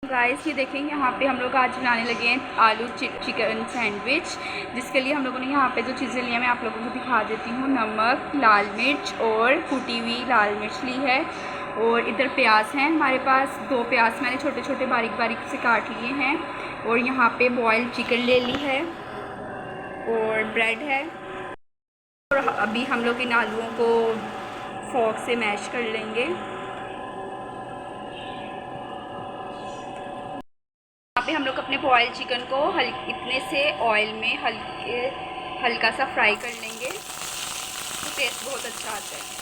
Guys ये देखें, यहाँ पे हम लोग आज बनाने लगे हैं आलू चिकन सैंडविच, जिसके लिए हम लोगों ने यहाँ पे जो चीज़ें ली हैं मैं आप लोगों को दिखा देती हूँ। नमक, लाल मिर्च और कुटी हुई लाल मिर्च ली है। और इधर प्याज हैं हमारे पास, 2 प्याज मैंने छोटे छोटे बारीक बारीक से काट लिए हैं। और यहाँ पे बॉइल्ड चिकन ले ली है और ब्रेड है। और अभी हम लोग इन आलूओं को फोर्क से मैश कर लेंगे। यहाँ पे हम लोग अपने बॉयल चिकन को इतने से ऑयल में हल्का सा फ्राई कर लेंगे, तो टेस्ट बहुत अच्छा आता है।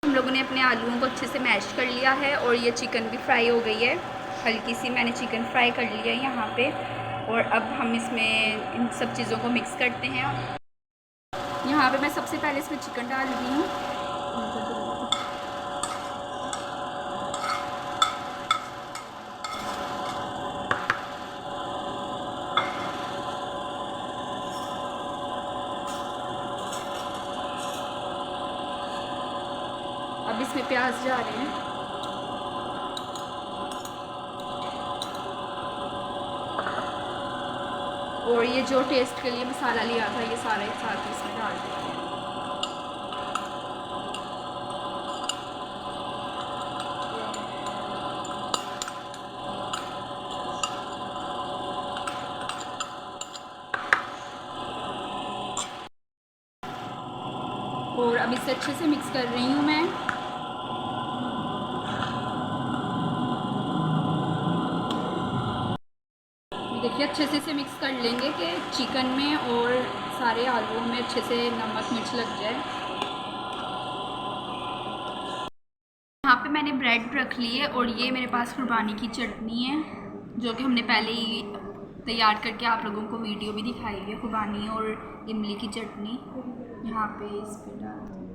हम लोगों ने अपने आलूओं को अच्छे से मैश कर लिया है और ये चिकन भी फ्राई हो गई है। हल्की सी मैंने चिकन फ्राई कर लिया है यहाँ पे। और अब हम इसमें इन सब चीज़ों को मिक्स करते हैं। यहाँ पे मैं सबसे पहले इसमें चिकन डाल रही हूँ। अब इसमें प्याज जा रहे हैं। और ये जो टेस्ट के लिए मसाला लिया था ये सारा एक साथ इसमें डाल देते हैं। और अब इसे अच्छे से मिक्स कर रही हूँ मैं। देखिए अच्छे से इसे मिक्स कर लेंगे कि चिकन में और सारे आलूओं में अच्छे से नमक मिर्च लग जाए। यहाँ पे मैंने ब्रेड रख ली है और ये मेरे पास कुर्बानी की चटनी है, जो कि हमने पहले ही तैयार करके आप लोगों को वीडियो भी दिखाई है। कुर्बानी और इमली की चटनी यहाँ पे इस पर डाल दूँ।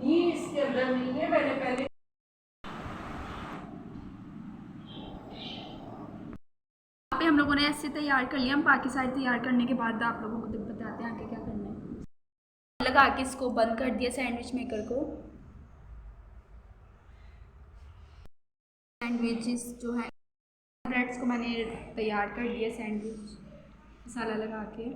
इसके अंदर नहीं है, मैंने पहले पे हम लोगों ने ऐसे तैयार कर लिया। हम बाकी सारे तैयार करने के बाद आप लोगों को बताते हैं आगे क्या करना है। लगा के इसको बंद कर दिया सैंडविच मेकर को। सैंडविचेस जो है ब्रेड्स को मैंने तैयार कर दिया सैंडविच मसाला लगा के।